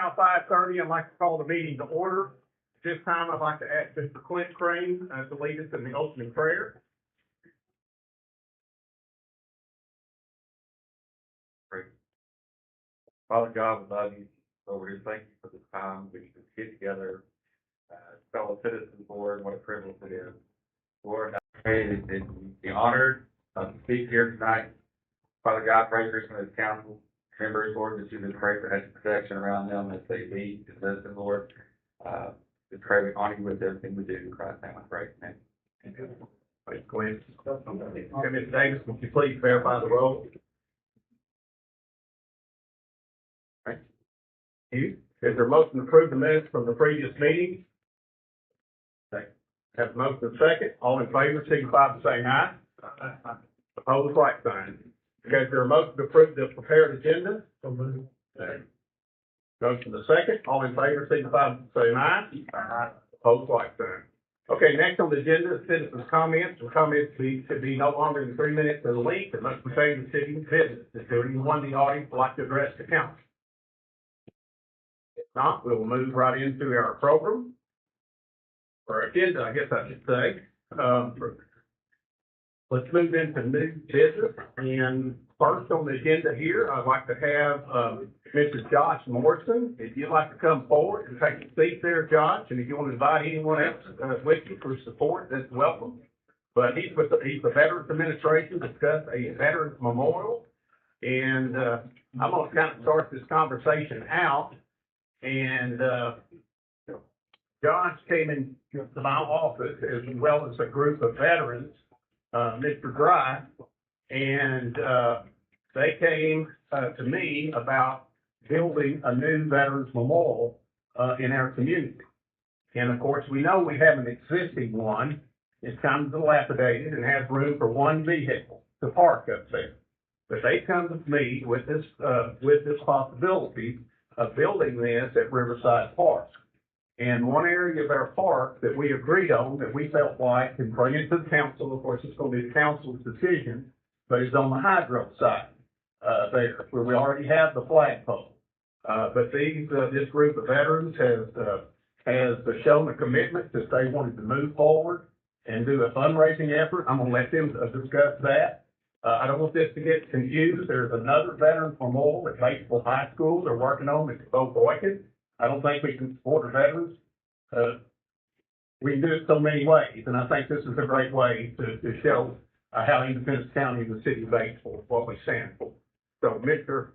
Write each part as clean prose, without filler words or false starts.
now 5:30. I'd like to call the meeting to order. At this time, I'd like to ask Mr. Clint Crane to lead us in the opening prayer. Great. Father God, we love you. Lord, we thank you for this time we can get together, fellow citizens, Lord, what a privilege it is. Lord, I pray that you be honored to speak here tonight. Father God, pray for some of the council members, Lord, that you would pray for hedge protection around them as they lead and listen, Lord. We pray we honor you with everything we do. In Christ's name, I pray. Amen. Please go ahead. Okay, Ms. Davis, would you please verify the roll? Thank you. Is there a motion to approve the minutes from the previous meeting? Second. Have a motion and second. All in favor, signify by saying aye. Aye. Opposed, like sign. Okay, is there a motion to approve the prepared agenda? Second. Motion to second. All in favor, signify by saying aye. Aye. Opposed, like sign. Okay, next on the agenda is citizens' comments. The comments should be no longer than 3 minutes in length and must pertain to city business. Is there anyone in the audience would like to address the council? If not, we will move right into our program, or agenda, I guess I should say. Let's move into new business. And first on the agenda here, I'd like to have Mr. Josh Morrison. If you'd like to come forward and take a seat there, Josh, and if you want to invite anyone else with you for support, that's welcome. But he's the Veterans Administration, discuss a Veterans Memorial. And I'm going to kind of start this conversation out. And Josh came into my office as well as a group of veterans, Mr. Dry, and they came to me about building a new Veterans Memorial in our community. And of course, we know we have an existing one. It's kind of dilapidated and has room for one vehicle to park up there. But they come to me with this possibility of building this at Riverside Park. And one area of our park that we agreed on, that we felt like can bring it to the council, of course, it's going to be the council's decision, but it's on the hydro side, there, where we already have the flagpole. But this group of veterans has shown a commitment that they wanted to move forward and do a fundraising effort. I'm going to let them discuss that. I don't want this to get confused. There's another Veterans Memorial at Batesville High School they're working on at Bo Boykin. I don't think we can support our veterans. We can do it so many ways, and I think this is a great way to show how Independence County and the city of Batesville, what we stand for. So, Mr.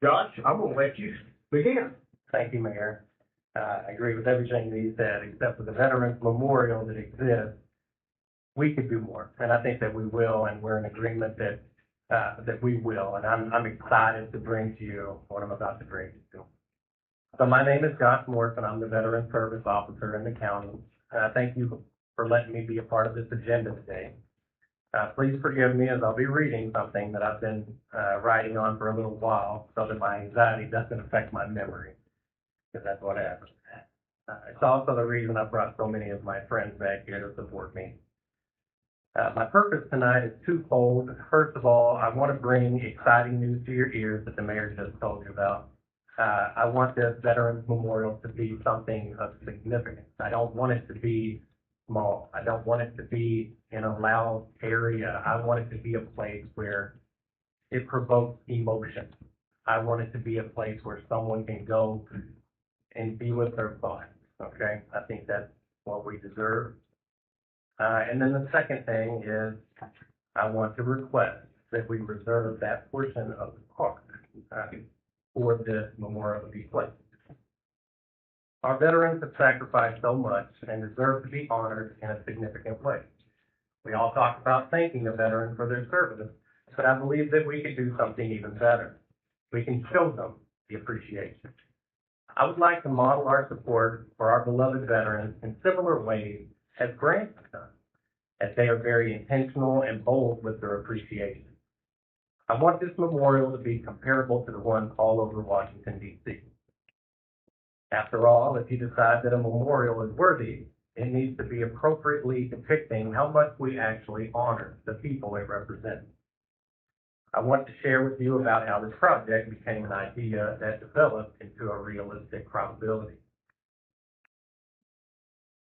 Josh, I'm going to let you begin. Thank you, Mayor. I agree with everything that you said, except for the Veterans Memorial that exists. We could do more, and I think that we will, and we're in agreement that we will, and I'm excited to bring to you what I'm about to bring to you. So my name is Josh Morrison. I'm the Veteran Service Officer in the county. Thank you for letting me be a part of this agenda today. Please forgive me as I'll be reading something that I've been writing on for a little while so that my anxiety doesn't affect my memory, because that's what happens. It's also the reason I brought so many of my friends back here to support me. My purpose tonight is twofold. First of all, I want to bring exciting news to your ears that the mayor just told you about. I want this Veterans Memorial to be something of significance. I don't want it to be small. I don't want it to be in a loud area. I want it to be a place where it provokes emotion. I want it to be a place where someone can go and be with their thoughts, okay? I think that's what we deserve. And then the second thing is I want to request that we reserve that portion of the park for this memorial to be placed. Our veterans have sacrificed so much and deserve to be honored in a significant way. We all talk about thanking a veteran for their service, but I believe that we can do something even better. We can show them the appreciation. I would like to model our support for our beloved veterans in similar ways as Grant has done, as they are very intentional and bold with their appreciation. I want this memorial to be comparable to the ones all over Washington, D.C. After all, if you decide that a memorial is worthy, it needs to be appropriately depicting how much we actually honor the people it represents. I want to share with you about how this project became an idea that developed into a realistic probability.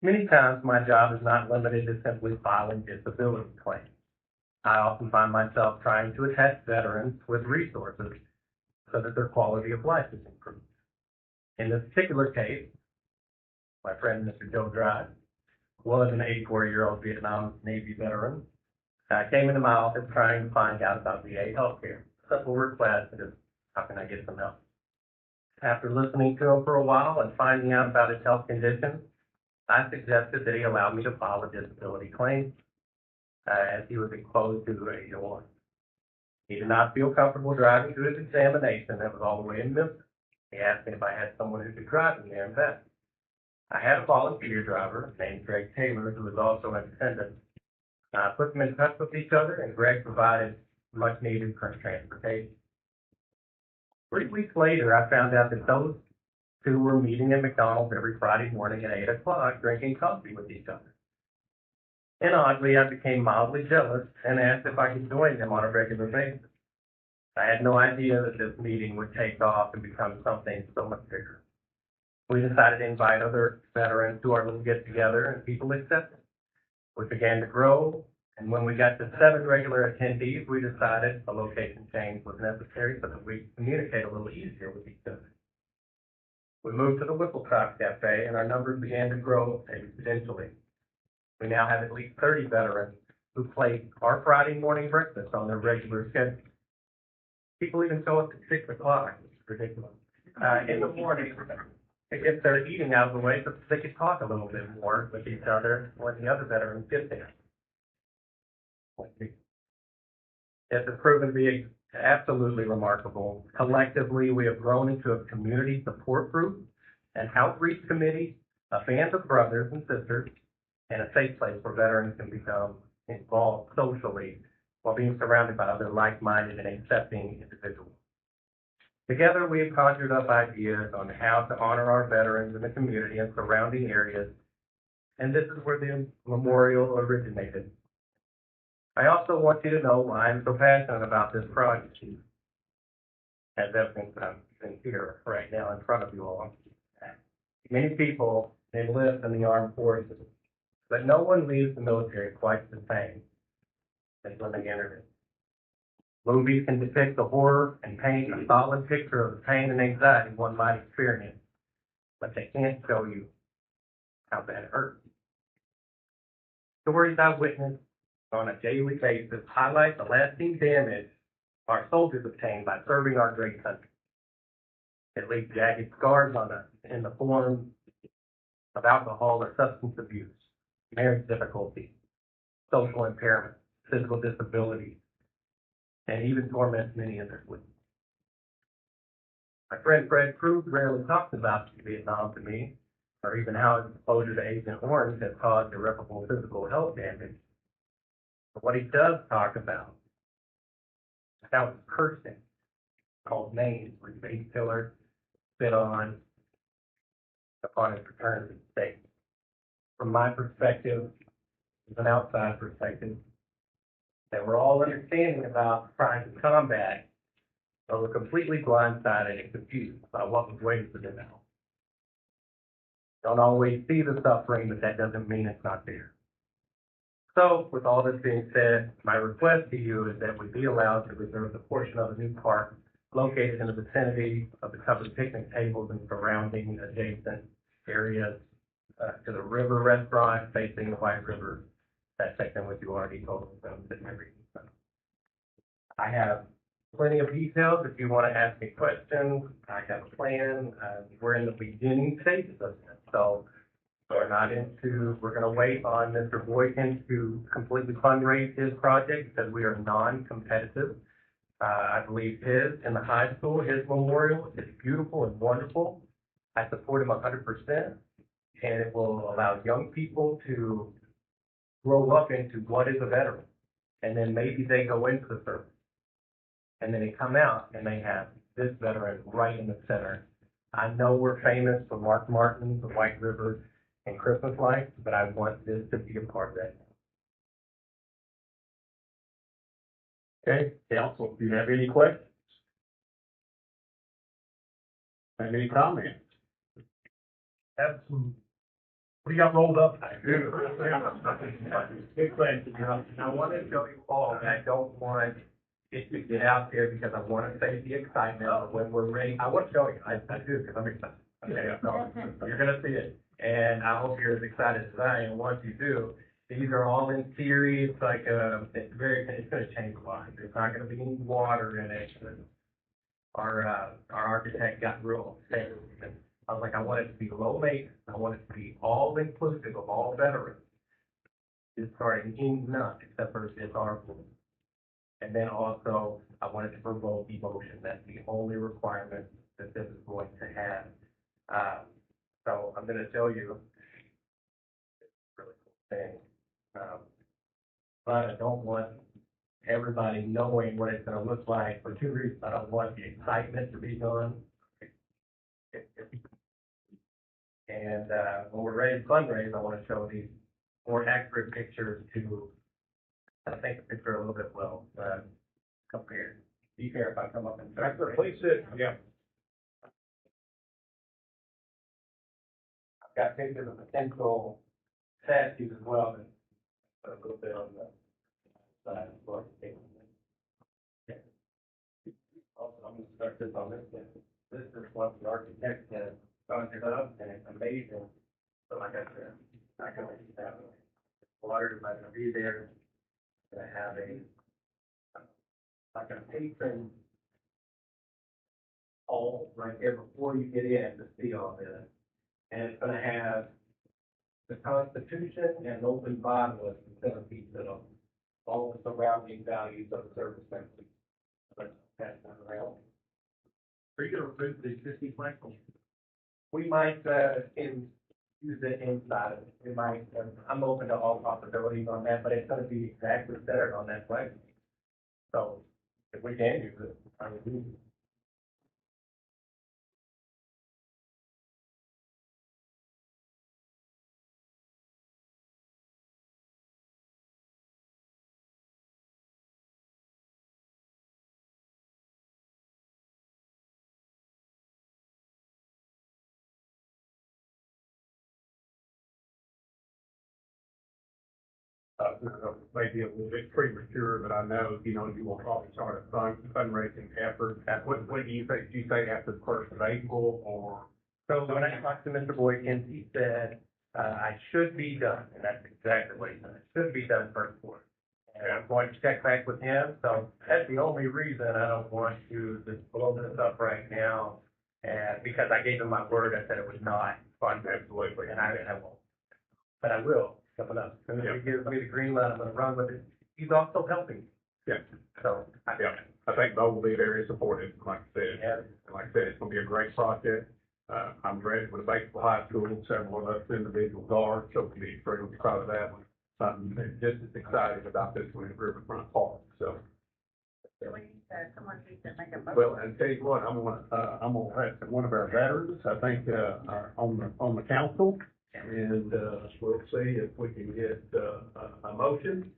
Many times my job is not limited to simply filing disability claims. I often find myself trying to attach veterans with resources so that their quality of life is improved. In this particular case, my friend Mr. Joe Dry was an 84-year-old Vietnam Navy veteran. Came into my office trying to find out about VA healthcare. Simple request is, how can I get some help? After listening to him for a while and finding out about his health condition, I suggested that he allow me to file a disability claim as he was exposed to the radio. He did not feel comfortable driving to his examination that was all the way in Memphis. He asked me if I had someone who could drive him there and back. I had a volunteer driver named Greg Taylor, who was also an attendant. I put them in touch with each other, and Greg provided much needed transportation. 3 weeks later, I found out that those two were meeting at McDonald's every Friday morning at 8 o'clock, drinking coffee with each other. And oddly, I became mildly jealous and asked if I could join them on a regular basis. I had no idea that this meeting would take off and become something so much bigger. We decided to invite other veterans to our little get-together, and people accepted. We began to grow, and when we got to 7 regular attendees, we decided a location change was necessary so that we could communicate a little easier with each other. We moved to the Whipple Top Cafe, and our numbers began to grow exponentially. We now have at least 30 veterans who place our Friday morning breakfast on their regular schedule. People even show up at 6 o'clock, which is ridiculous, in the morning to get their eating out of the way so they could talk a little bit more with each other when the other veterans get there. This has proven to be absolutely remarkable. Collectively, we have grown into a community support group, an outreach committee, a band of brothers and sisters, and a safe place where veterans can become involved socially while being surrounded by other like-minded and accepting individuals. Together, we have conjured up ideas on how to honor our veterans in the community and surrounding areas, and this is where the memorial originated. I also want you to know why I'm so passionate about this project, as evidence I'm here right now in front of you all. Many people enlist in the armed forces, but no one leaves the military quite the same as when they entered it. Movies can depict the horror and paint a solid picture of the pain and anxiety one might experience, but they can't show you how bad it hurts. Stories I've witnessed on a daily basis highlight the lasting damage our soldiers obtain by serving our great country. It leaves jagged scars on us in the form of alcohol or substance abuse, marriage difficulties, social impairment, physical disability, and even torments many in their sleep. My friend Fred Cruz rarely talks about Vietnam to me, or even how his exposure to Agent Orange has caused irreparable physical health damage. But what he does talk about is how it's cursing, called names, where base killer spit on upon his fraternity state. From my perspective, as an outside perspective, that we're all understanding about trying to combat, but we're completely blindsided and confused by what was waiting for them now. Don't always see the suffering, but that doesn't mean it's not there. So, with all this being said, my request to you is that we be allowed to reserve the portion of the new park located in the vicinity of the covered picnic tables and surrounding adjacent areas to the river restaurant facing the White River. That section which you already told us about. I have plenty of details if you want to ask me questions. I have a plan. We're in the beginning stages of this, so we're going to wait on Mr. Boykin to completely fundraise his project because we are non-competitive. I believe his in the high school, his memorial is beautiful and wonderful. I support him 100%, and it will allow young people to grow up into what is a veteran, and then maybe they go into the service, and then they come out and they have this veteran right in the center. I know we're famous for Mark Martin, the White River, and Christmas lights, but I want this to be a part of that. Okay, council, do you have any questions? Have any comments? Have some, What do you got rolled up? good question. I want to show you all, and I don't want it to get out there because I want to save the excitement of when we're ready. I want to show you, I do, because I'm excited. Okay, so you're gonna see it, and I hope you're as excited as I am. Once you do, these are all in theory. It's like, it's gonna change a lot. There's not gonna be any water in it. Our architect got real upset. I was like, I want it to be low maintenance. I want it to be all inclusive of all veterans. It's starting in none except for this our pool. And then also, I wanted to provoke emotion. That's the only requirement that this is going to have. So I'm gonna show you this really cool thing. But I don't want everybody knowing what it's gonna look like for two reasons. I don't want the excitement to be gone. And, when we're ready to fundraise, I wanna show these more accurate pictures to, I think the picture a little bit well, compared. Do you care if I come up and? Please sit, yeah. I've got pictures of potential statues as well, and a little bit on the side as well. Okay. Also, I'm gonna start this on this end. This is what the architect has conjured up, and it's amazing. So like I said, not gonna have water, not gonna be there. Gonna have like a patron hall right there before you get in to see all this. And it's gonna have the Constitution and an open Bible as the centerpiece of all the surrounding values of the service members. But that's not around. Are you gonna remove the existing flagpole? We might, use it inside of it. We might, I'm open to all possibilities on that, but it's gonna be exactly centered on that flag. So if we can use it, I would use it. Maybe a little bit premature, but I know, you will probably start a fundraising effort. What do you think? Do you say after the first of April or? So when I talked to Mr. Boykins, he said, I should be done, and that's exactly what he said. I should be done first quarter. And I'm going to check back with him, so that's the only reason I don't want to just blow this up right now. And because I gave him my word, I said it was not fun, absolutely, and I won't. But I will, coming up. As soon as he gives me the green light, I'm gonna run with it. He's also helping me. Yeah. So, I think Bo will be very supportive, like I said. Yeah. Like I said, it's gonna be a great project. I'm ready with the Batesville High School, several of us individuals are, so we'll be extremely proud of that one. Just as excited about this one at Riverfront Park, so. Someone needs to make a motion. Well, and tell you what, I'm gonna have one of our veterans, I think, on the council. And, we'll see if we can get, a motion.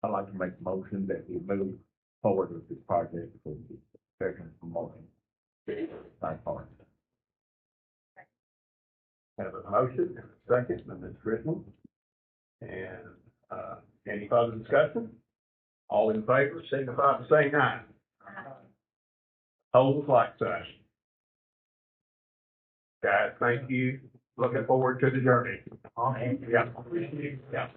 I'd like to make a motion that we move forward with this project for the veteran promotion. Thank you. Have a motion, and a second, and Ms. Britton. And, any further discussion? All in favor, signify by saying aye. Hold like such. Guys, thank you. Looking forward to the journey. Yeah. Yeah.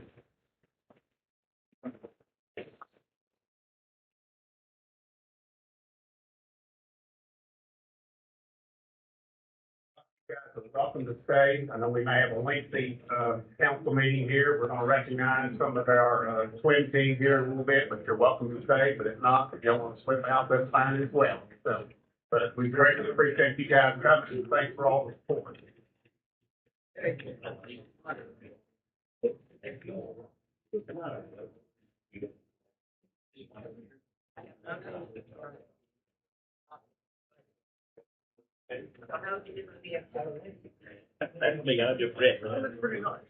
Guys are welcome to stay. I know we may have a lengthy, council meeting here. We're gonna recognize some of our, swim team here in a little bit, but you're welcome to stay. But if not, if you don't want to swim out, that's fine as well. So, but we greatly appreciate you guys coming. Thanks for all the support. Thank you. I know you didn't see it. That's me, I'm your friend. That's pretty nice.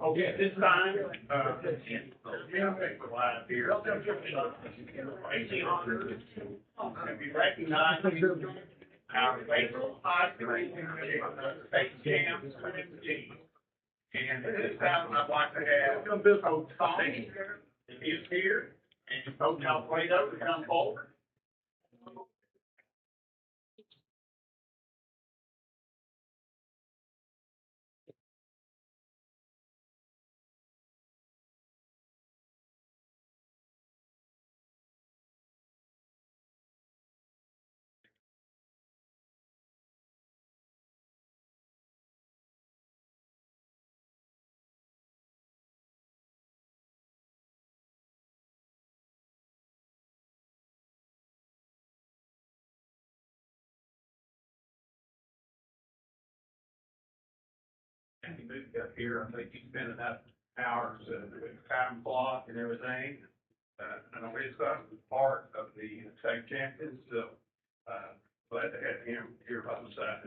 Okay, at this time, live here. And we recognize our faithful state champs team. And at this time, I'd like to have Coach Tommy, is here, and Coach Alfredo to come forward. And he moved up here, I think he spent enough hours with time clock and everything. I know his son was part of the state champions, so, glad to have him here by the side.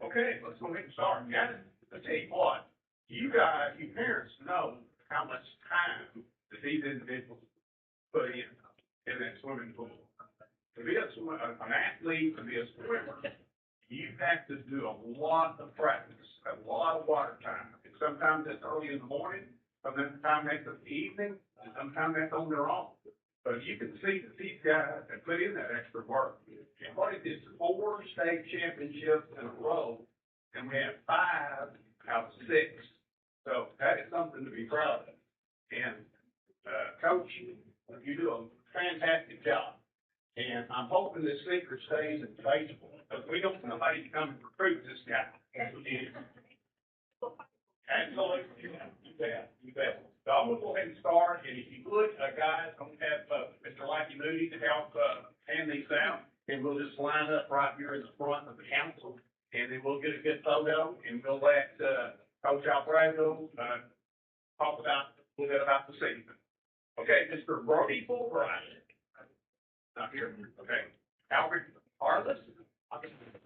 Okay, let's go ahead and start. Guys, I'll tell you what, you guys, you parents know how much time that these individuals put in that swimming pool. To be an athlete, to be a swimmer, you have to do a lot of practice, a lot of water time. And sometimes it's early in the morning, sometimes that's in the evening, and sometimes that's on their own. But you can see that these guys have put in that extra work. And what is this, 4 state championships in a row, and we have 5 out of 6. So that is something to be proud of. And, Coach, you do a fantastic job. And I'm hoping this secret stays in baseball, because we don't want somebody to come and recruit this guy. Absolutely, you bet. So I'm gonna go ahead and start, and if you would, guys, I'm gonna have, Mr. Lackey Moody to help, hand these out, and we'll just line up right here in the front of the council, and then we'll get a good photo, and we'll let, Coach Alfredo, talk about, a little bit about the season. Okay, Mr. Brody Fulbright. Not here, okay. Albert Harless. I appreciate it.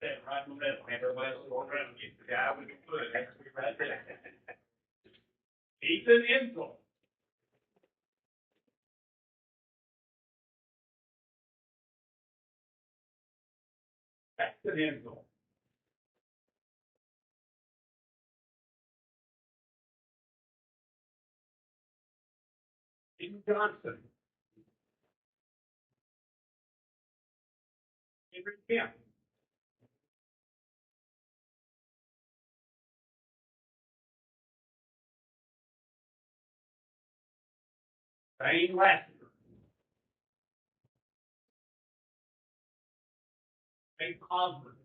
That right in the middle, and everybody's going around and get the guy with the foot, that's me right there. Ethan Insel. That's an Insel. Stephen Johnson. Henry Kemp. Dane Lassiter. Nate Osborne.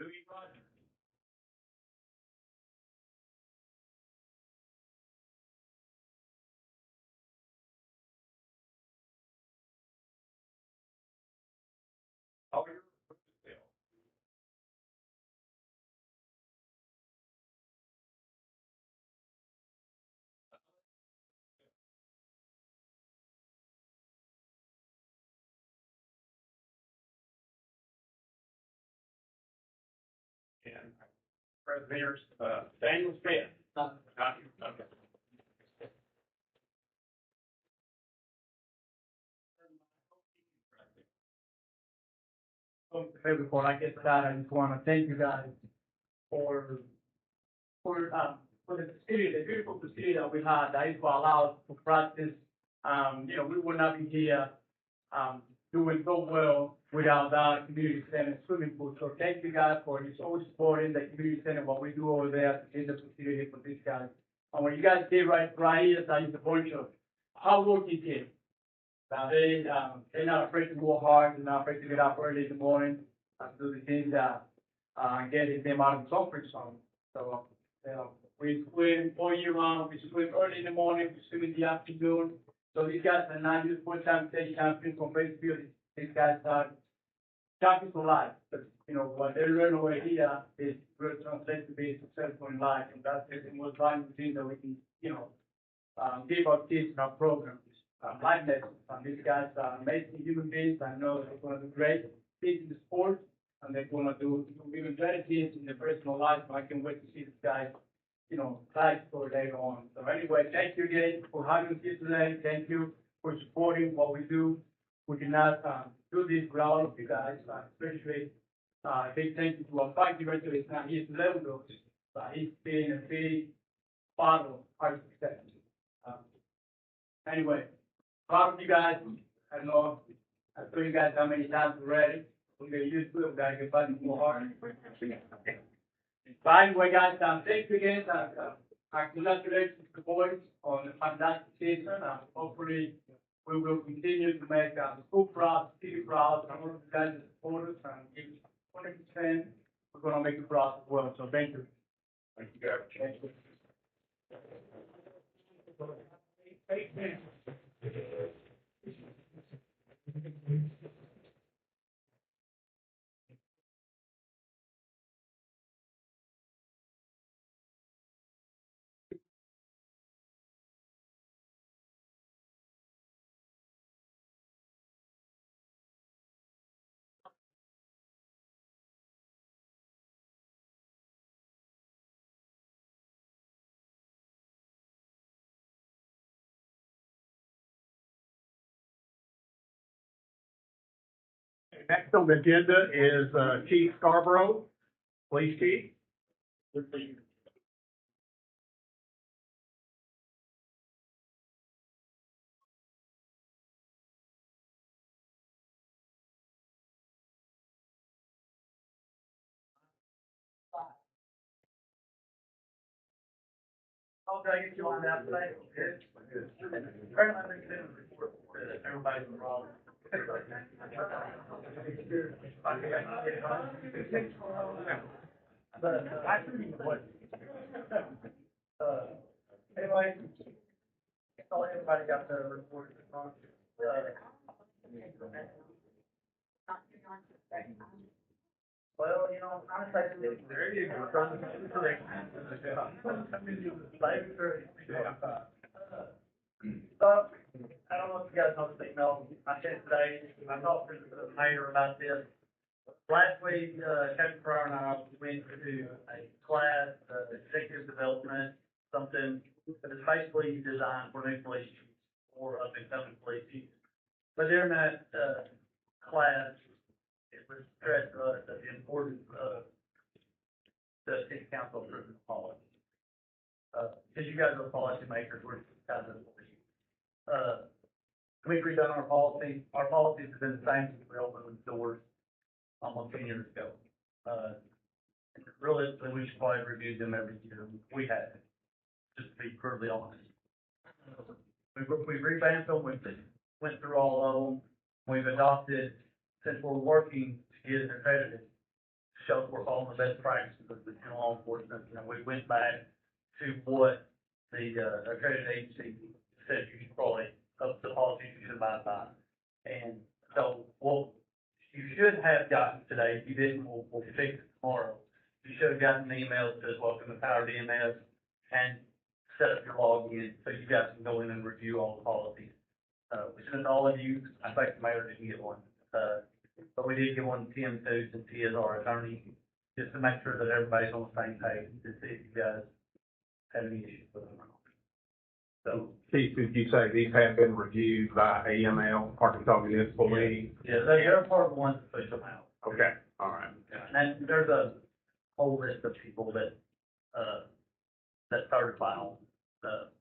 Louis Rogers. Collier. And President, Daniel Smith. Not here, okay. maybe before I get started, I just wanna thank you guys for the facility, the beautiful facility that we had, that is what allowed us to practice. We would not be here, doing so well without that community center swimming pool. So thank you guys for just always supporting the community center, what we do over there in the facility for these guys. And what you guys did right here, that is a bunch of hardworking kids. Now they're not afraid to go hard, they're not afraid to get up early in the morning, do the things that, get them out of the comfort zone. So, we swim all year round, we swim early in the morning, we swim in the afternoon. So these guys are not just full-time state champions from Batesville. These guys are champions for life. But, what they learn over here is will translate to be successful in life. And that's the most valuable thing that we can, give our kids in our programs. Life lessons. And these guys are amazing human beings. I know they're going to do great things in the sport. And they're going to do even better things in their personal life. I can't wait to see these guys life for later on. So anyway, thank you again for having us here today. Thank you for supporting what we do. We cannot do this without all of you guys, especially a big thank you to our fight director. It's not here to level those, but he's been a big part of our success. Anyway, proud of you guys. I know I've told you guys how many times already. We're going to use it. We've got to get fighting more hard. But anyway, guys, thanks again. Congratulations to the boys on the fantastic season. Hopefully, we will continue to make the school proud, city proud, and all of you guys support us and give us 20%. We're going to make you proud as well. So thank you. Thank you, guys. Thank you. Next on the agenda is, Chief Scarborough, Police Chief. I'll get you on that today. Apparently, I'm going to report that everybody's wrong. But I think what, anyway, all everybody got their report. Well, honestly, there you go. Trying to make it correct. So, I don't know if you guys know this email I sent today. I talked to the mayor about this. Last week, Kevin Pryor and I went to a class, executive development, something that is basically designed for new police chiefs or up and coming police chiefs. But during that, class, it was stressed to us that the importance of the city council approving the policy. Because you guys are policy makers, we're kind of we've redone our policy. Our policies have been the same since we opened the doors almost 10 years ago. Realistically, we should probably review them every year. We have, just to be brutally honest. We revamped them, we went through all of them. We've adopted, since we're working to get it accredited, show that we're following the best practices of the law enforcement. We went back to what the accredited agency said you should probably, of the policies you should abide by. And so, you should have gotten today, if you didn't, we'll fix it tomorrow. You should have gotten an email that says welcome to Power DMS and set up your login so you guys can go in and review all the policies. We sent all of you, I think the mayor didn't get one. But we did get one to Tim too, since he is our attorney, just to make sure that everybody's on the same page to see if you guys have any issues with them or not. So, Chief, did you say these have been reviewed by AML, Arkansas Municipal League? yeah, they're part of the ones that push them out. Okay, all right. And then there's a whole list of people that certify on,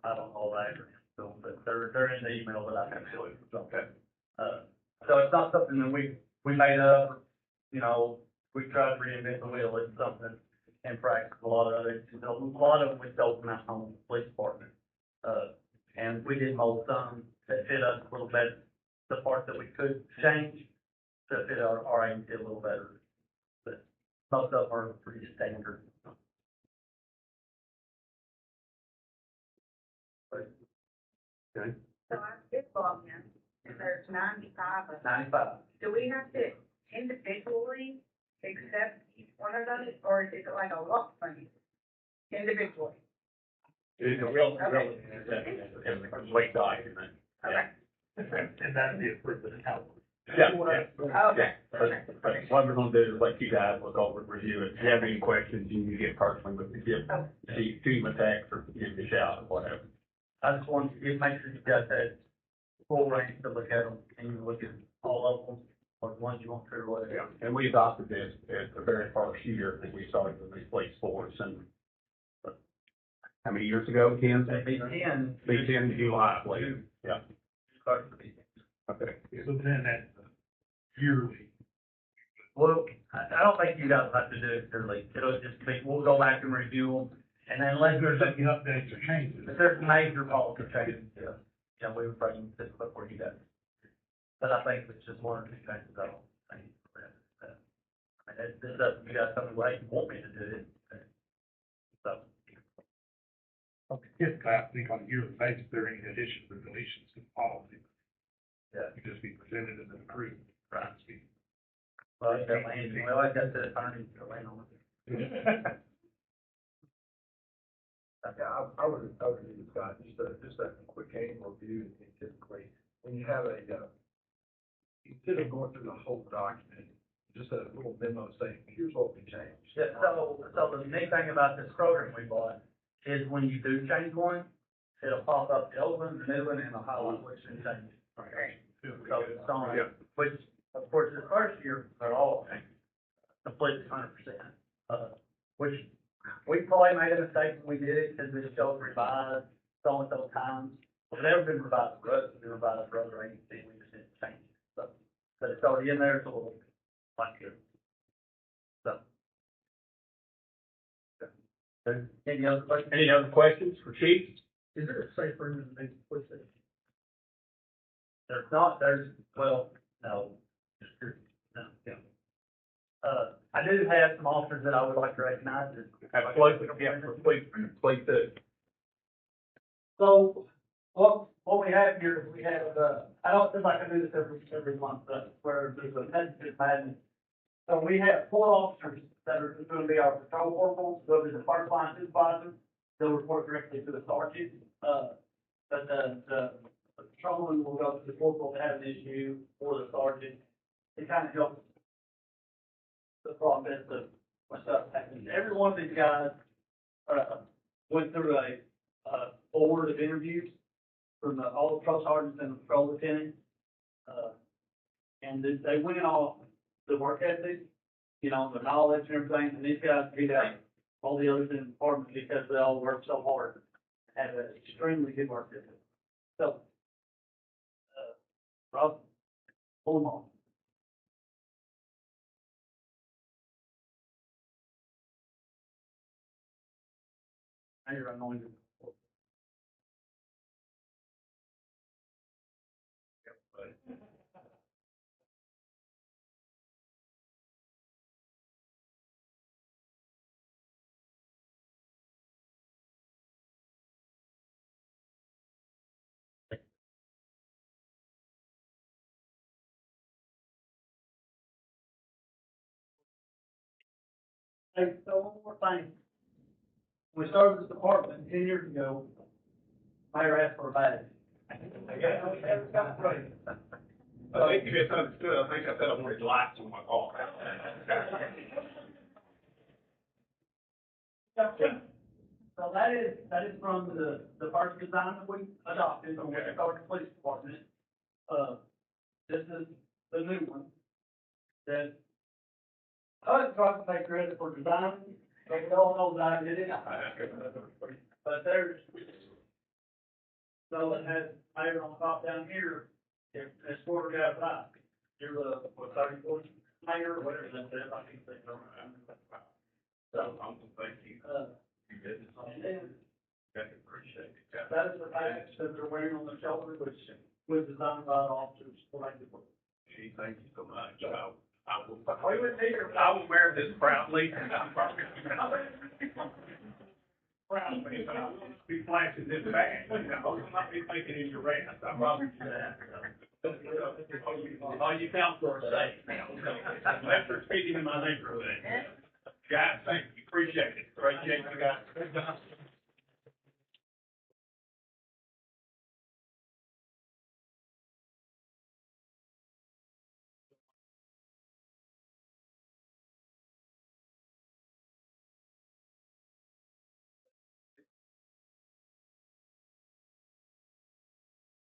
I don't know the acronym, so, but they're in the email that I can show you. Okay. So it's not something that we made up, you know, we tried to reinvent the wheel, it's something in practice, a lot of it, a lot of them we sold from our home police department. And we did mold some that fit us a little bit, the part that we could change to fit our agency a little better. But most of them are pretty standard. Okay. So I did log in, and there's 95 of them. 95. Do we have to individually accept each one of those, or is it like a lump sum? Individually? It's a real, it's a complete document. Okay. And that'd be approved in the council. Okay. But what we're gonna do is let you guys look over and review it. If you have any questions, you can get personally with the kid, shoot him a text or give me a shout or whatever. I just want to make sure you got that full range to look at them, and you look at all of them, or the ones you want to, or whatever. Yeah, and we adopted this at the very first year that we started with these police force and how many years ago, Ken? It'd be 10. Be 10 July, I believe. Yeah. Starts to be. Okay. So then that yearly, Well, I don't think you guys have to do it yearly. It'll just be, we'll go back and review them, and then unless there's there's, any updates or changes. if there's major policy changes, yeah, we would bring them to before you guys. But I think it's just one or two changes, I don't think. I mean, it's up to you guys, some way you want me to do it. So, Typically, I think on a yearly basis, if there are any additions or deletions to the policy, yeah, it just be presented and then approved. right. Well, I got Landon, well, I got the attorney to lean on it. Yeah, I would agree with Scott, just a quick annual review, and typically, when you have instead of going through the whole document, just a little memo saying, here's what we changed. Yeah, so the neat thing about this program we bought is when you do change one, it'll pop up the old one, the new one, and it'll highlight which one changed. So it's on, Yeah. which, of course, the first year, they're all completely 100%. Which, we probably made a mistake when we did it, because it showed revised so and so times. It's never been revised for us, it's been revised for other agencies, we just didn't change it, so. But it's already in there, so we'll, like it. So. Any other questions? Any other questions for Chief? Is there a safe room in the next police station? There's not, well, no. No, yeah. I do have some officers that I would like to recognize. Absolutely, yeah, please do. So, what we have here is we have, I don't feel like I do this every month, but where there's a message madness. So we have 4 officers that are just gonna be our patrol corporals, they'll be the first line supervisor, they'll report directly to the sergeant. But the patrolman will go to the corporal that has an issue, or the sergeant. It kind of helps the process of what stuff happens. Every one of these guys, went through a board of interviews from all the patrol sergeants and the patrol lieutenants. And they went off the work ethic, you know, the knowledge and everything, and these guys beat out all the others in the department because they all work so hard, have an extremely good work ethic. So, Rob, pull them on. Now you're anointed. Hey, so one more thing. When we started this department 10 years ago, mayor asked for a badge. I think you misunderstood, I think I said I wanted lights on my car. So that is from the first design that we adopted when we started the police department. This is the new one that take credit for designing, but we all know that I did it. But there's, so it has, mayor on top down here, it's quarter out of five. You're, what, 34, mayor, or whatever that is, I think that's around. So, Thank you. You did this. and then, I appreciate it. that is the badge that they're wearing on their shoulder, which was designed by the officers collectively. Gee, thank you so much. I will, We would need your- I will wear this proudly. Proudly, but I will not be flashing this bag, you know, I will not be thinking in your ass, I promise you that. All you counselors say, unless they're speaking in my neighborhood. Guys, thank you, appreciate it, appreciate you guys. Good job.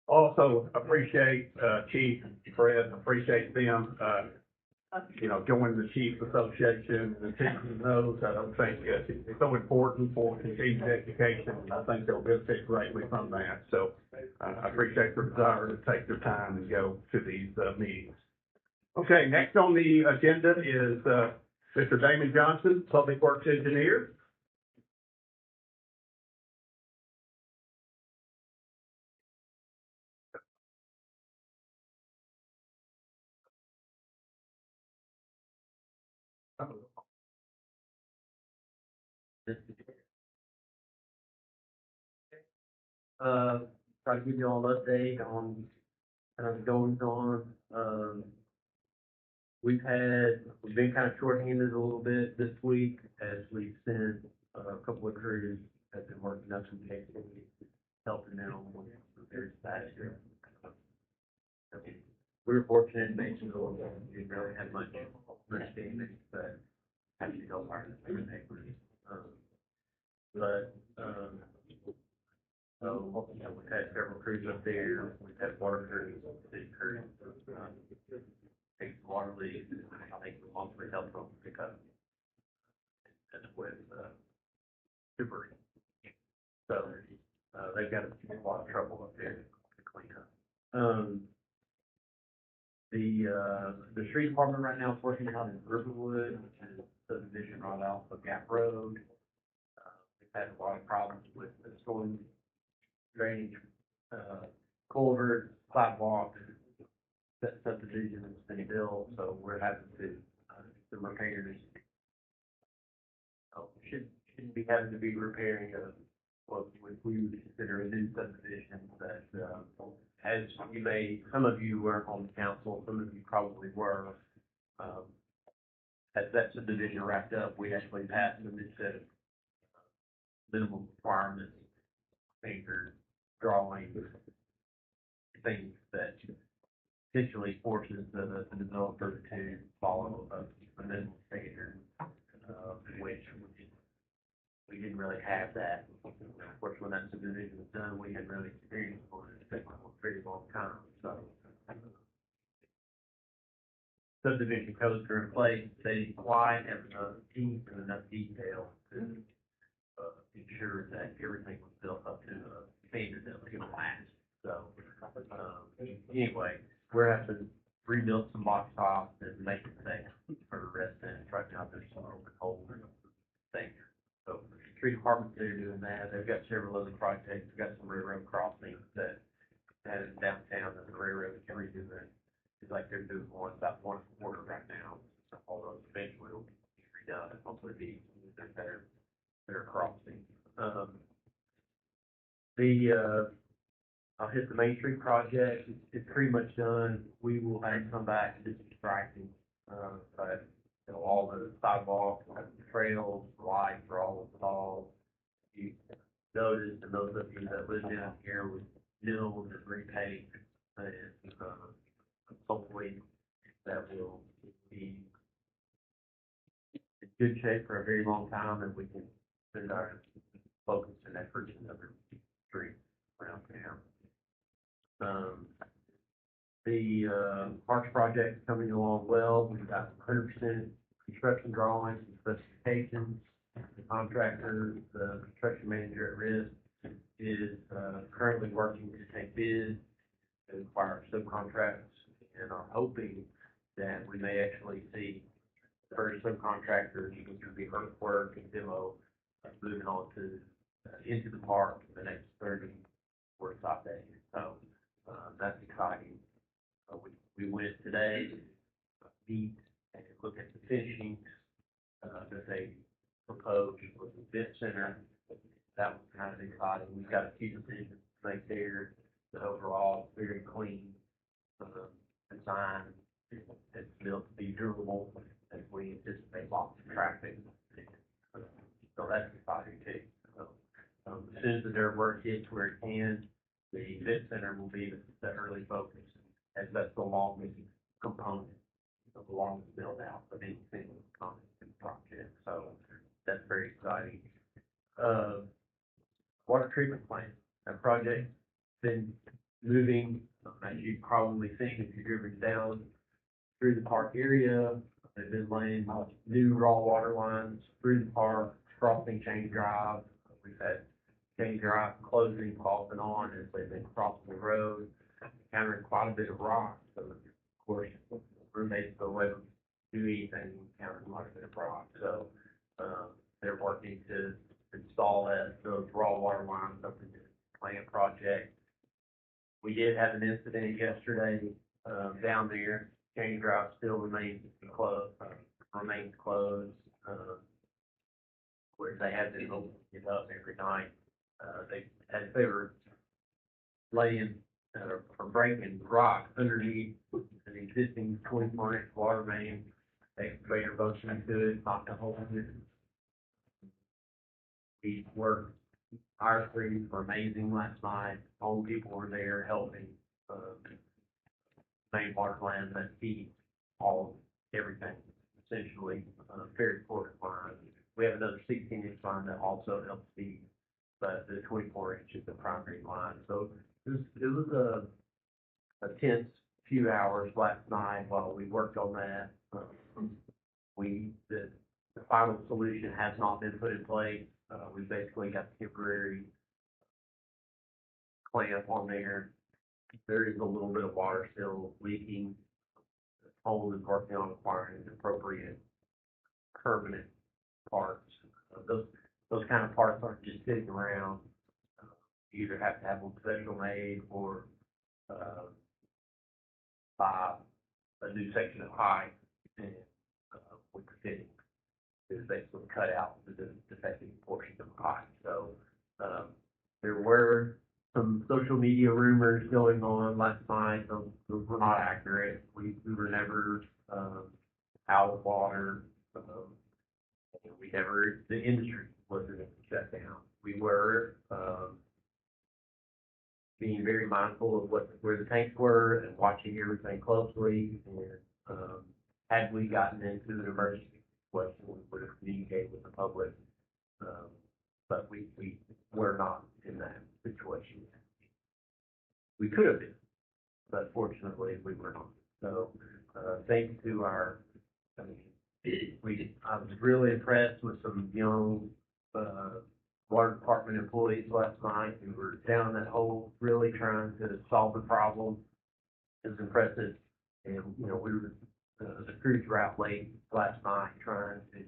Also appreciate, Chief, Fred, appreciate them, joining the Chiefs Association and teaching those. I don't think it's so important for continued education. I think they'll benefit greatly from that. So I appreciate their desire to take their time and go to these, meetings. Okay, next on the agenda is, Mr. Damon Johnson, Public Works Engineer. Try to give you all an update on kind of the goings on. We've been kind of shorthanded a little bit this week as we've sent a couple of crews that have been working up some cases, helping them with repairs faster. We were fortunate in Batesville, we didn't really have much damage, but had to help our neighbors. So, we've had several crews up there, we've had water crews, city crews, take water leaks, I think we mostly help them pick up. And with, super. So, they've got a lot of trouble up there to clean up. The street department right now is working out in Riverwood, which is a subdivision right off of Gap Road. We've had a lot of problems with the storm drainage, culverts, sidewalks, that subdivision has been built, so we're having to do some repairs. Shouldn't be having to be repairing what we would consider a new subdivision that, as you may, some of you were on the council, some of you probably were, as that subdivision wrapped up, we actually passed a new set of minimum requirements, fingers, drawings, things that essentially forces the developer to follow a minimum standard, which we didn't really have that. Of course, when that subdivision was done, we hadn't really experienced for a very long time, so. Subdivision codes are in place, they apply, have enough teeth and enough detail to, ensure that everything was built up to a standard that was gonna last. So, anyway, we're having to rebuild some box tops and make it safe for residents. Right now, there's some open holes and things. So, the street departments, they're doing that. They've got several other projects. We've got some railroad crossings that is downtown that the railroad is redoing. It's like they're doing one about 1.25 right now. So, all those eventually will be redone and hopefully be better crossing. I'll hit the Main Street project. It's pretty much done. We will have to come back and do some striping. But all the sidewalks, the trails, lights are all installed. You noticed, and those of you that live down here with mills and repaved, and hopefully that will be in good shape for a very long time, and we can send our focus and efforts in other streets around town. The Parks project is coming along well. We've got 100% construction drawings and specifications. The contractor, the construction manager at risk is, currently working to take bids and acquire subcontracts, and are hoping that we may actually see the first subcontractors, which would be earthwork and demo, moving on to, into the park in the next 30 or 45 days. So, that's exciting. We went today to meet and look at the finishings, that they proposed for the event center. That was kind of exciting. We've got a few decisions to make there, but overall, very clean, design. It's built to be durable as we anticipate lots of traffic. So that's exciting too. So, as soon as the dirt work hits where it can, the event center will be the early focus, as that's the longest component of the longest build out of any single component in the project. So that's very exciting. Water treatment plant, that project's been moving, as you've probably seen if you've driven down through the park area. They've been laying new raw water lines through the park, crossing Chain Drive. We've had Chain Drive closing off and on as they've been crossing the road, encountering quite a bit of rock. So, of course, roommates go away from do anything, encountering quite a bit of rock. So, they're working to install those raw water lines up in the plant project. We did have an incident yesterday, down there. Chain Drive still remains closed, where they have been opening it up every night. They were laying, or breaking rock underneath an existing 24-inch water main. Excavator boats into it, knocked a hole in it. We worked, our crews were amazing last night. All the people were there helping, main water lines that feed everything, essentially, very important line. We have another 16-inch line that also helps feed, but the 24-inch is the primary line. So it was a tense few hours last night while we worked on that. The final solution has not been put in place. We basically got temporary clamp on there. There is a little bit of water still leaking. The hole is working on acquiring appropriate permanent parts. Those kind of parts aren't just sitting around. You either have to have them special made or buy a new section of pipe and with the fitting is basically cut out the defective portion of the pipe. So there were some social media rumors going on last night. Those were not accurate. We were never out of water. The industry wasn't shut down. We were being very mindful of where the tanks were and watching everything closely. And had we gotten into an emergency situation, we would have communicated with the public. But we were not in that situation. We could have been, but fortunately we were not. So thanks to I was really impressed with some young water department employees last night who were down that hole really trying to solve the problem. It was impressive. And, the crews were out late last night trying to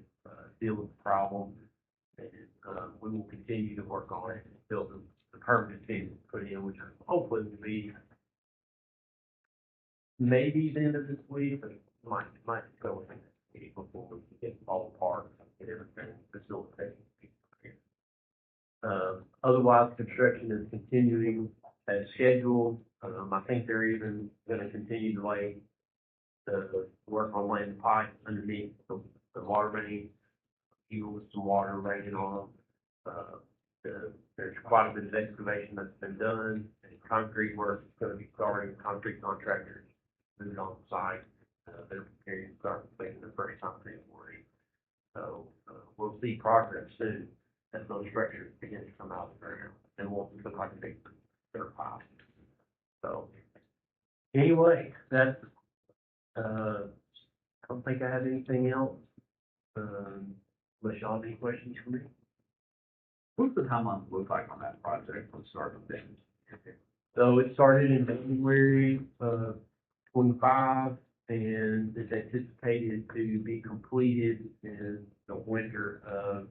deal with the problem. And we will continue to work on it until the permanent fix is put in, which hopefully will be maybe the end of this week, but might go within this week before we can get all the parts and get everything facilitated. Otherwise, construction is continuing as scheduled. I think they're even going to continue to lay the work on laying the pipe underneath the water main, even with some water raining on them. There's quite a bit of excavation that's been done, and concrete work is going to be starting. Concrete contractors moved on site. They're preparing to start making the first concrete work. So we'll see progress soon as those structures begin to come out of the ground, and won't look like a big dirt pile. So anyway, that's I don't think I have anything else. Unless y'all have any questions for me? What's the timeline look like on that project from start to finish? So it started in January of 25, and it's anticipated to be completed in the winter of,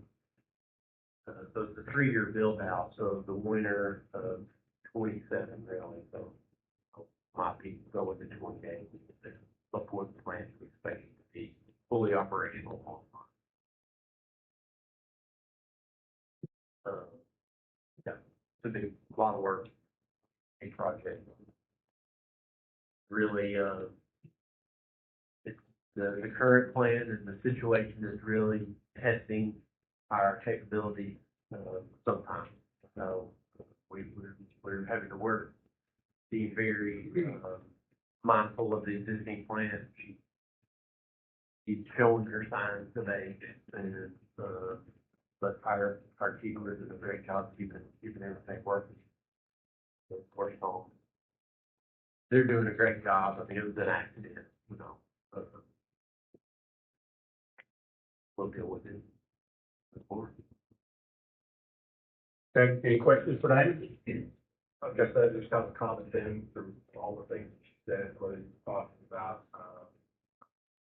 so it's a 3-year build out, so the winter of 27 really, so might be going to 28 before the plant is expected to be fully operational on time. Yeah, it's a big, lot of work, a project. Really, it's the current plan and the situation is really testing our capabilities, sometimes. So we're having to work, being very, mindful of the existing plant. She's showing her signs of age and, but our keeper does a great job keeping everything working. So, of course, they're doing a great job. I mean, it was an accident, you know. We'll deal with it. Okay, any questions for David? I guess that just kind of a common theme through all the things that you said, what he's talking about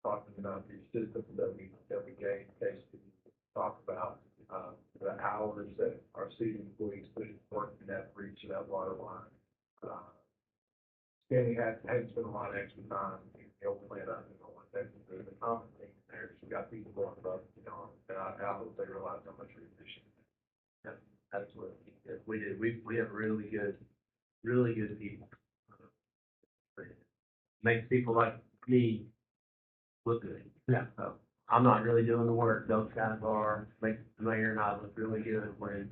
the systems that we gain, case we talk about, the hours that our city employees put in work in that breach of that water line. Danny had to spend a lot of extra time in the old plant up and all that. The common thing there is we got people going above and beyond, and I hope they realize how much we appreciate it. Yeah, absolutely. Yes, we do. We have really good people. Makes people like me look good. Yeah. So I'm not really doing the work. Those guys are. Makes the mayor and I look really good when,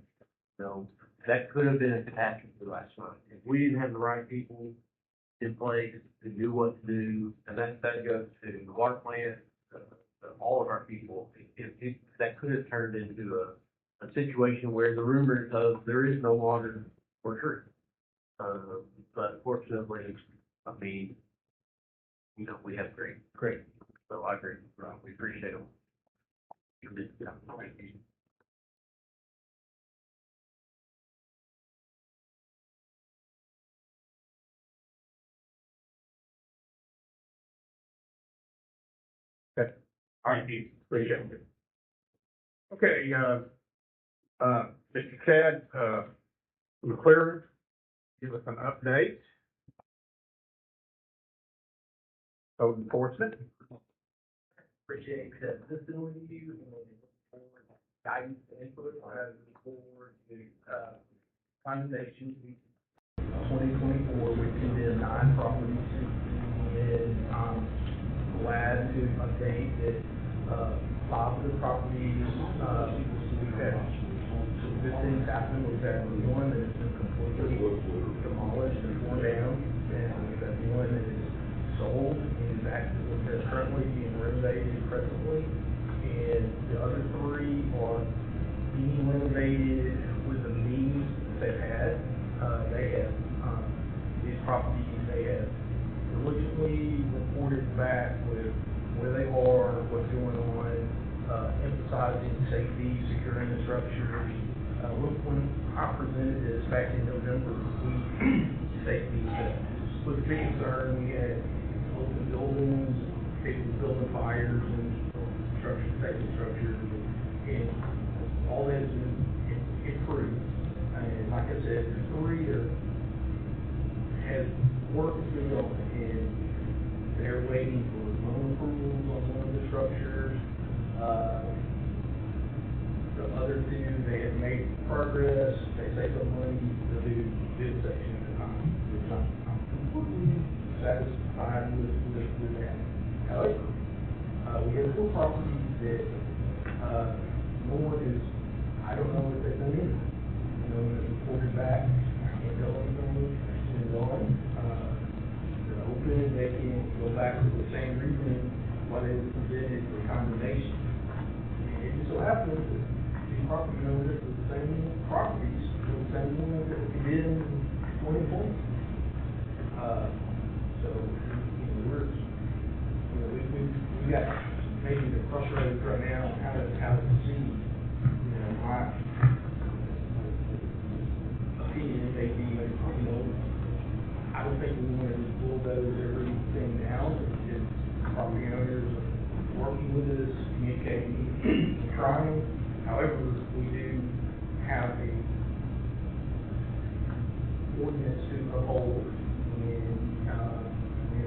you know, that could have been a catastrophe last night. If we didn't have the right people in place to do what to do, and that goes to the water plant, all of our people, that could have turned into a situation where the rumors of there is no water were true. But fortunately, I mean, you know, we have great. So I agree. We appreciate them. Yeah, thank you. Okay, all right, appreciate it. Okay, Mr. Chad, McClaren, give us an update. Code enforcement. Appreciate listening with you and guidance and input as we move forward to, condemnation. 2024, we condemned 9 properties, and I'm glad to update that, 5 of the properties, we've had some good things happen. We've had one that has been completely demolished and torn down, and we've had one that is sold and is actively, they're currently being renovated presently, and the other 3 are being renovated with the means that they've had. They have, these properties, they have diligently reported back with where they are, what's going on, emphasizing safety, securing the structures. When I presented this back in November, safety was a big concern. We had open buildings, people building fires and safety structures, and all that has been improved. And like I said, the 3 has work to be done, and they're waiting for loan approvals on one of the structures. The other 2, they have made progress. They saved some money to do this section at a time, which I'm completely satisfied with that. However, we have 4 properties that, no one is, I don't know if they've done anything. You know, when it's reported back, I can't tell anything is on. They're open, they can go back to the same reason why they were presented for condemnation. And it just so happens that these property owners are the same properties, the same ones that we did in 2020. So, you know, we got maybe the crossroads right now, how to see, my opinion may be, I don't think we want to bulldoze everything down. If property owners are working with us, communicating, trying. However, we do have a ordinance to uphold, and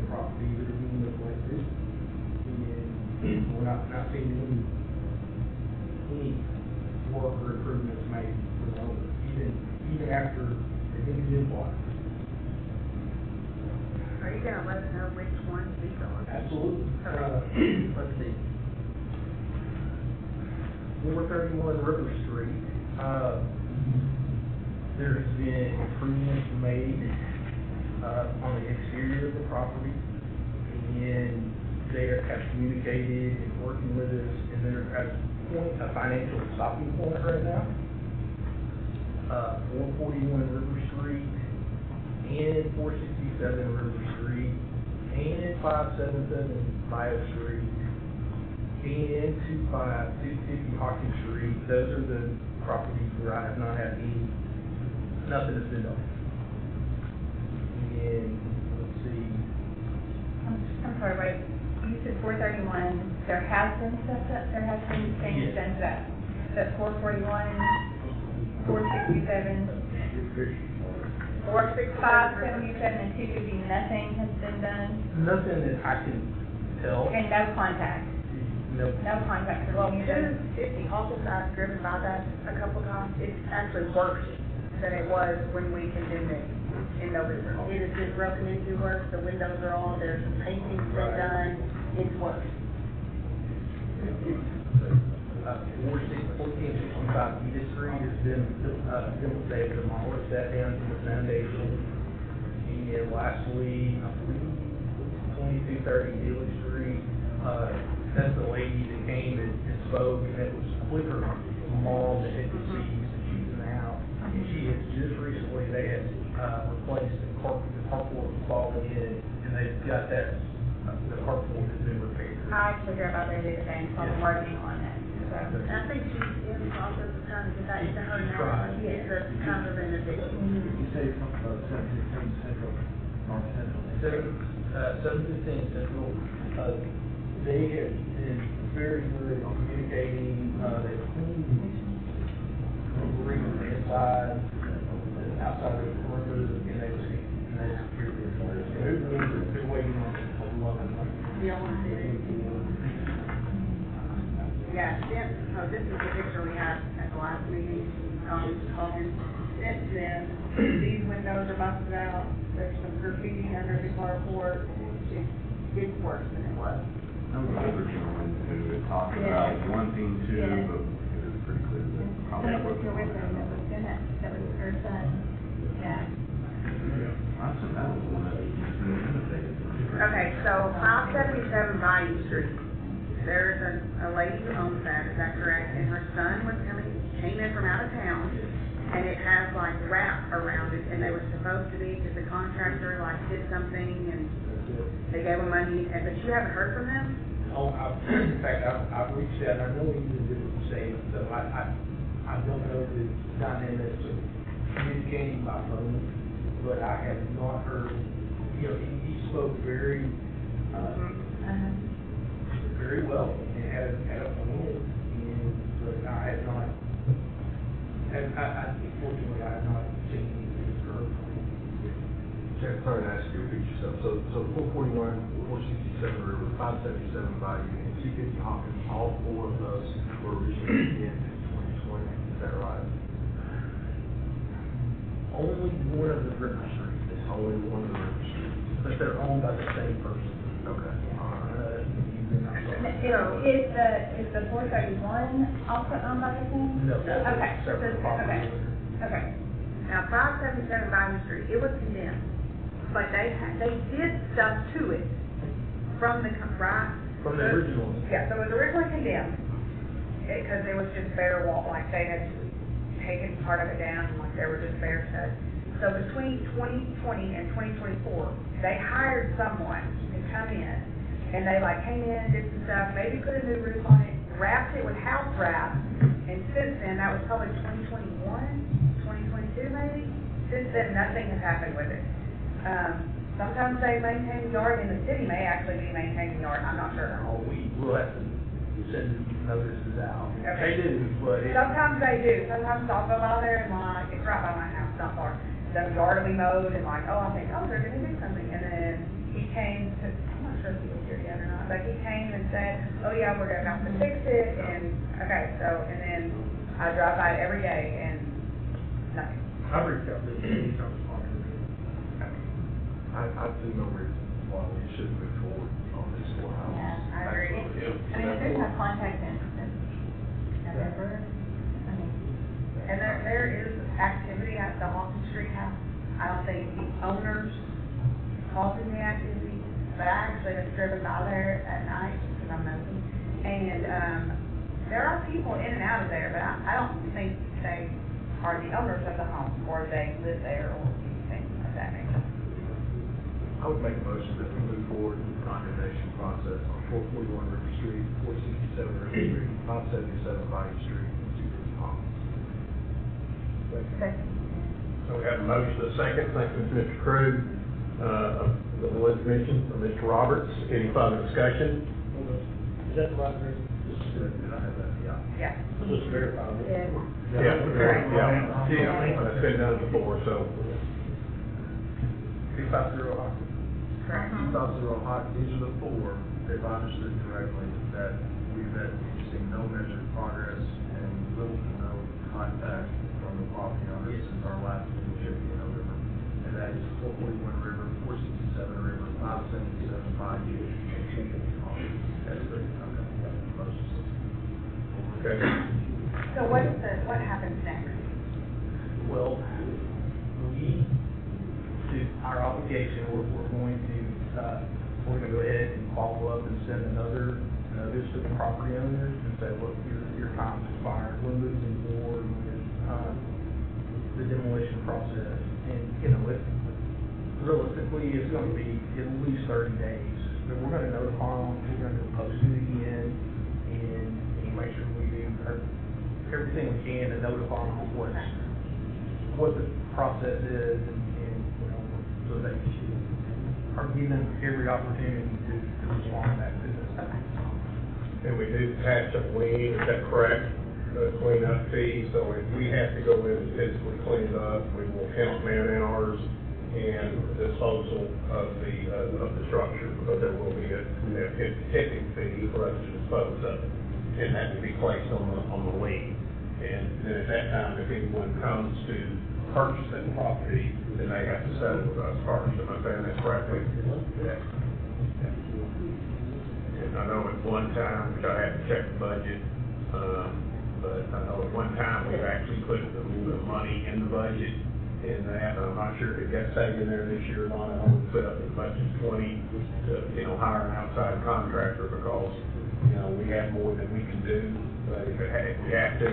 properties that are being neglected, and we're not seeing any work or improvements made for the owner, even after they've been blocked. Are you gonna let us know which ones these are? Absolutely. Let's see. 431 River Street, there has been improvements made, on the exterior of the property, and they have communicated and working with us, and they're at a financial stopping point right now. 441 River Street, and 467 River Street, and 577 Bio Street, and 250 Hawkins Street. Those are the properties where I have not had nothing has been done. And let's see, I'm sorry, wait, you said 431, there has been stuff that, there has been things done to that. That's 441, 467, 577, and 250, nothing has been done, nothing that I can tell. and no contact, No. no contact. Well, 250 Hawkins, I've driven by that a couple times. It's actually worse than it was when we condemned it in November. It has been broken into worse, the windows are all, there's some painting's been done, it's worse. 1465 Edith Street has been, they demolished that down to the foundation. And lastly, I believe 2230 Ely Street, that's the lady that came and spoke, and it was with her mom that had deceased, and she's in the house. And she has just recently, they had, replaced the carport was falling in, and they've got that, the carport has been repaired. I actually drove out there the other day, so I'm working on it, so. And I think she's in the process of trying to get that to her now. It's a kind of an addiction. You say something about 715 Central, North Central. 715 Central, they have been very good at communicating, they've cleaned the room inside, outside of the perimeter, and they've secured it. They've been waiting on it for a long time. You don't want to see it. Yeah, this is the picture we had at the last meeting, talking. Since then, these windows are busted out, there's some graffiti under the carport, it's worse than it was. There was another gentleman who had talked about wanting to, but it was pretty clear that probably That was wasn't your going to wisdom, that happen. was gonna, that was her son, yeah. I said that was the one that just intimidated me. Okay, so 577 Bayou Street, there's a lady who owns that, is that correct? And her son came in from out of town, and it has like wrap around it, and they were supposed to be, because the contractor like did something, and they gave them money, but you haven't heard from them? Oh, in fact, I've reached out, and I know he's in different state, so I don't know the dynamics of communicating by phone, but I have not heard, he spoke very, very well, and had a point, but I have not, unfortunately, I have not seen anything from her. Sorry to ask you to repeat yourself. So 441, 467 River, 577 Bayou, and 250 Hawkins, all four of those were originally in 2020, is that right? Only one of the River Streets, Only one of the River Streets. but they're owned by the same person. Okay, all right. Is the 431 also owned by the same? No. Okay, Separate properties. Okay. Now, 577 Bayou Street, it was condemned, but they did stuff to it from the, right? From the original. Yeah, so it was originally condemned, because it was just bare wall, like they had taken part of it down, like there were just bare studs. So between 2020 and 2024, they hired someone to come in And they like came in, did some stuff, maybe put a new roof on it, wrapped it with house wrap, and since then, that was probably 2021, 2022 maybe, since then, nothing has happened with it. Sometimes they maintain the yard, and the city may actually be maintaining the yard, I'm not sure. Oh, we will have to send notices out. Okay. They do, but it, Sometimes they do, sometimes I'll go by there and like, it's right by my house, not far. The yard will be mowed and like, oh, I think, oh, they're gonna do something, and then he came to, I'm not sure if he was here yet or not, but he came and said, oh yeah, we're gonna have to fix it, and, okay, so, and then I drive by it every day and nothing. I reached out to the city, so I was talking to them. I see no reason why we shouldn't move forward on this courthouse. Yeah, I agree. I mean, if there's no contact in November, I mean, And there is activity at the Hawkins Street house. I don't think the owners causing the activity, but I actually have driven by there at night because I'm nosy. And, there are people in and out of there, but I don't think they are the owners of the home or they live there or anything of that nature. I would make a motion that we move forward with the condemnation process on 441 River Street, 467 River Street, 577 Bayou Street, and 2 River Ponds. Second. So we have a motion, a second, thank you, Mr. Crew, the Wood Commission, Mr. Roberts, any further discussion? Is that the right reason? Did I have that? Yeah. Yeah. Just verify. Yeah. Yeah, that's been done before, so. 250 Hawkins. Correct. 250 Hot, these are the four, if I understood correctly, that we've seen no measured progress and little to no contact from the property owners since our last meeting in November. And that is 441 River, 467 River, 577 Bayou, and 2 River Ponds. That's great. Okay. Motion. Okay. So what happens next? Well, we, to our obligation, we're going to go ahead and follow up and send another notice to the property owners and say, look, your time's expired, we're moving forward with, the demolition process. And, realistically, it's gonna be at least 30 days. But we're gonna notify them, we're gonna post it again, and make sure we do everything we can to notify them what the process is, and so they are given every opportunity to respond back to this. And we do patch up lien, is that correct? The cleanup fee, so if we have to go in and physically clean it up, we will count man hours and disposal of the structure, but there will be a tipping fee for us to dispose of it. And that will be placed on the lien. And then at that time, if anyone comes to purchase that property, then they have to settle with us first. Am I saying that's correct? Yeah. And I know at one time, which I had to check the budget, but I know at one time we've actually put a little bit of money in the budget in that. I'm not sure if it got taken there this year or not. I know we put up as much as 20 to, hire an outside contractor because, we have more than we can do. But if we have to,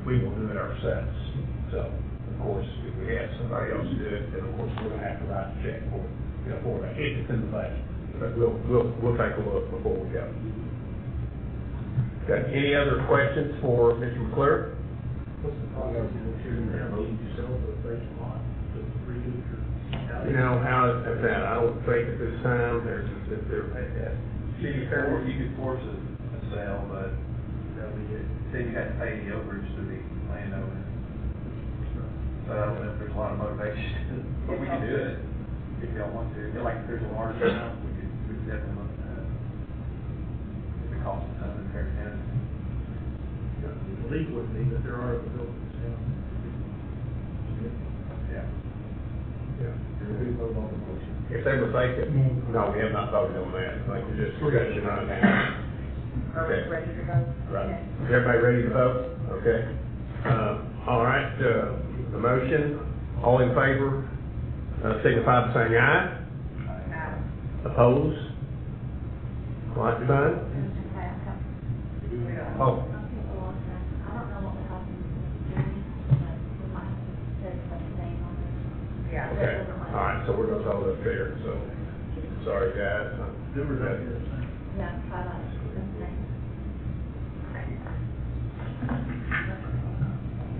we will do it ourselves. So, of course, if we have somebody else do it, then of course we're gonna have to write a check for that, if it's in the budget. But we'll take a look before we go. Got any other questions for Mr. McClure? What's the process to sell the vacant lot to redo your? How is that? I don't think at this time there's, You could force a sale, but then you have to pay the overage to the landowner. So I don't know if there's a lot of motivation, but we can do it if y'all want to. Like if there's a large amount, we could definitely look at that. If it costs us something to tear it down. Legal would be that there are buildings down. Yeah. We vote on the motion. if they were vacant, no, we have not voted on that. I think we're just discussing right now. Are we Okay. ready to go? Right. Is everybody ready to vote? Okay. All right, the motion, all in favor, signify by saying aye. Opposed? Like sign? Oh, Yeah. okay. All right, so we're gonna hold up there, so, Sorry, guys. Yeah, highlights.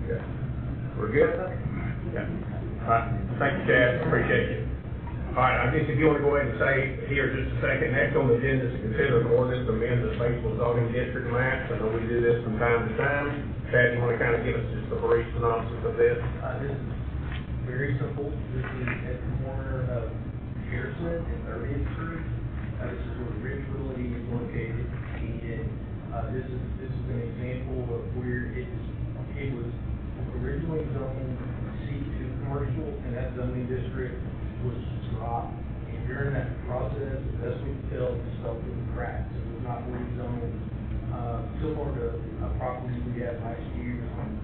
Okay. We're good? Yeah. All right, thank you, Chad, appreciate you. All right, I guess if you want to go ahead and say here just a second, next on the agenda is to consider an ordinance to amend the Batesville zoning district maps. I know we do this from time to time. Chad, you want to kind of give us just a brief synopsis of this? This is very simple. This is at the corner of Harrison and 30th Street. This is where Ridgeville is located. And, this is an example of where it was originally zoned C2 commercial, and that zoning district was dropped. And during that process, the best we could tell, it fell through the cracks. It was not rezoned, similar to a property we had last year on,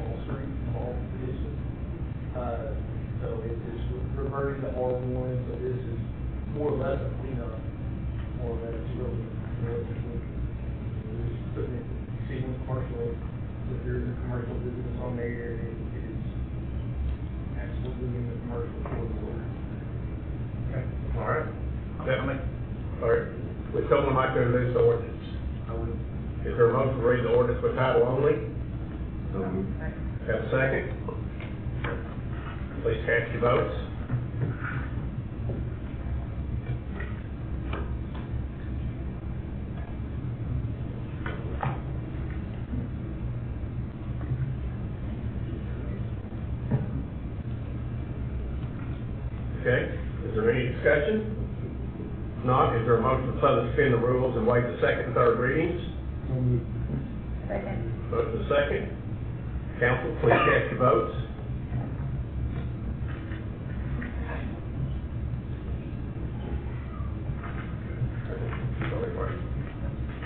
Wall Street, Wall Edition. So it is reverting to R1, so this is more or less a cleanup, more or less, really, realistically. We're just putting it, seeing commercial, if there's a commercial business on there, it is absolutely in the commercial corridor. Okay. All right. Definitely. All right. Would someone like to introduce the ordinance? Is there a motion to read the ordinance by title only? Have a second? Please cast your votes. Okay, is there any discussion? If not, is there a motion to suspend the rules and waive the second and third readings? Second. Motion to second. Council, please cast your votes.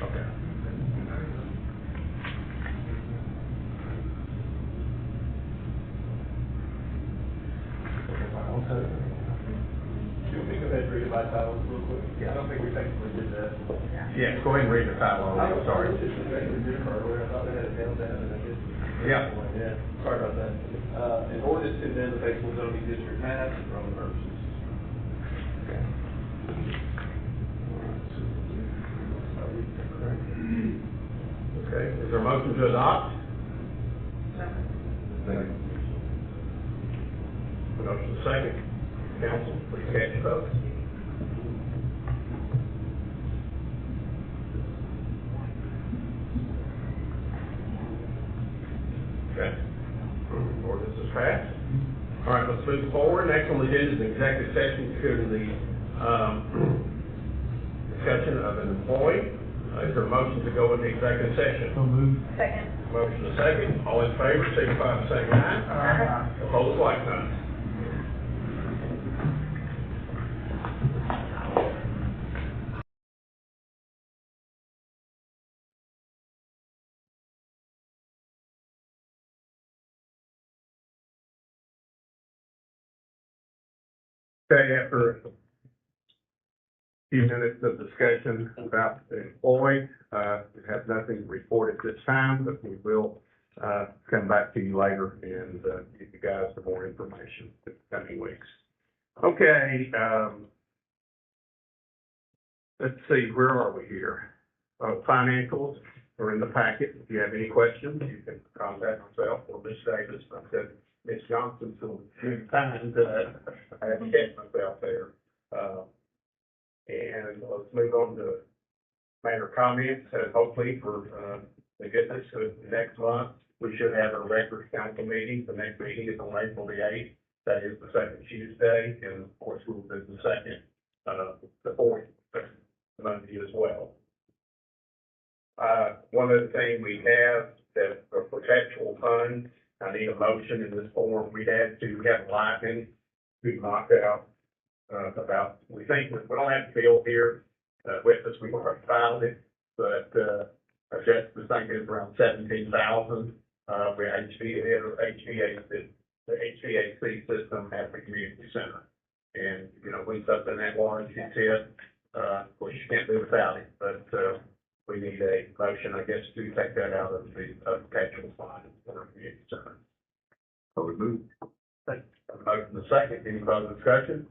Okay. Do we go ahead and read it by title real quick? Yeah, I don't think we technically did that. Yes, go ahead and read the title only, I'm sorry. Just actually did it earlier, I thought they had it down, and I did. Yeah. Yeah, sorry about that. An ordinance to amend the Batesville zoning district map for own purposes. Okay, is there a motion to adopt? Motion second. Council, please cast your votes. Okay. Ordinance is passed. All right, let's move forward. Next on the agenda is an executive session concerning the, discussion of an employee. Is there a motion to go into executive session? Second. Motion to second. All in favor, signify by saying aye. Opposed, like sign. Okay, after a few minutes of discussion about the employee, we have nothing to report at this time, but we will, come back to you later and, give you guys some more information in the coming weeks. Okay, let's see, where are we here? Financials are in the packet. If you have any questions, you can contact myself or Ms. Davis. I said Ms. Johnson so many times that I had to catch myself there. And let's move on to matter comments, and hopefully for, the goodness of next month, we should have a records council meeting. The next meeting is on April the 8th. That is the second Tuesday, and of course, we'll do the second, the fourth Monday as well. One other thing we have that a perpetual fund, I need a motion in this form. We had to have a license to knock out, about, we think, we don't have to field here, with us, we already filed it, but, I just was thinking it's around 17,000, we're HVAC, the HVAC system at the community center. And, you know, when something that large gets hit, of course, you can't do without it, but, we need a motion, I guess, to take that out of the, perpetual fund for the community center. So we move. Motion the second, any further discussion?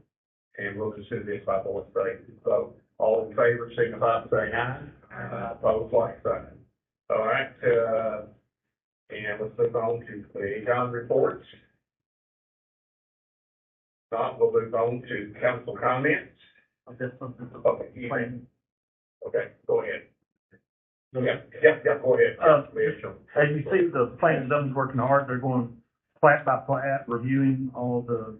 and we'll consider this by voice vote. So, all in favor, signify by saying aye. Opposed, like sign. All right, and let's move on to liaison reports. Not, we'll move on to council comments. I've got something. Okay, okay, go ahead. Yeah, go ahead. As you see, the planning zone's working hard, they're going plat by plat, reviewing all the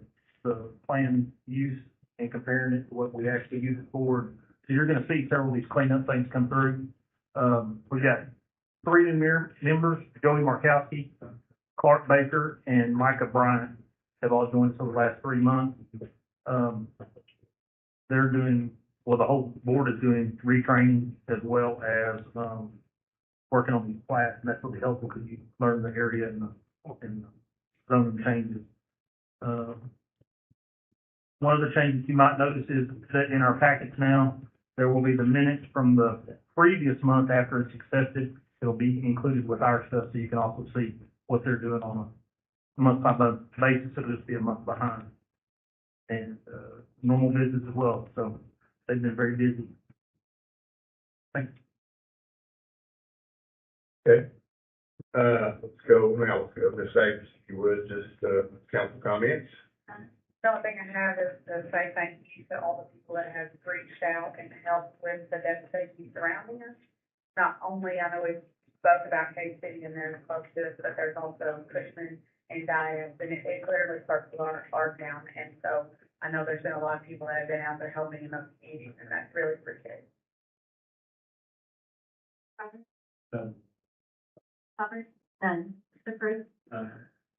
plan use and comparing it to what we actually use it for. So you're gonna see several of these cleanup things come through. We got 3 new members, Joey Markowski, Clark Baker, and Micah Bryant have all joined us over the last 3 months. They're doing, well, the whole board is doing retraining as well as, working on these plats, and that's really helpful because you learn the area and the zoning changes. One of the changes you might notice is that in our packets now, there will be the minutes from the previous month after it's accepted. It'll be included with our stuff, so you can also see what they're doing on a month-by-month basis. It'll just be a month behind. And, normal business as well, so they've been very busy. Thanks. Okay. Let's go, Ms. Davis, if you would, just, council comments. The only thing I have is to say thank you to all the people that have reached out and helped with the devastation surrounding us. Not only, I know we spoke about K-City and they're close to us, but there's also Cushman and Dias, and it literally starts with our town. And so I know there's been a lot of people that have been out there helping in those communities, and that's really appreciated. None. Hubbard? None. Mr. Bruce? None.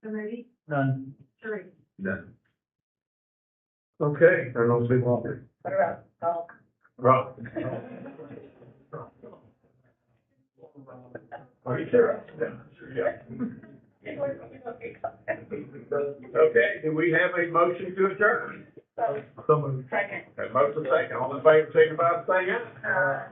Mr. Moody? None. Sheree? None. Okay, there goes Big Walker. What about, Rob. Are you sure? Yeah. Okay, do we have a motion to adjourn? Second. A motion second, all in favor, signify by saying aye.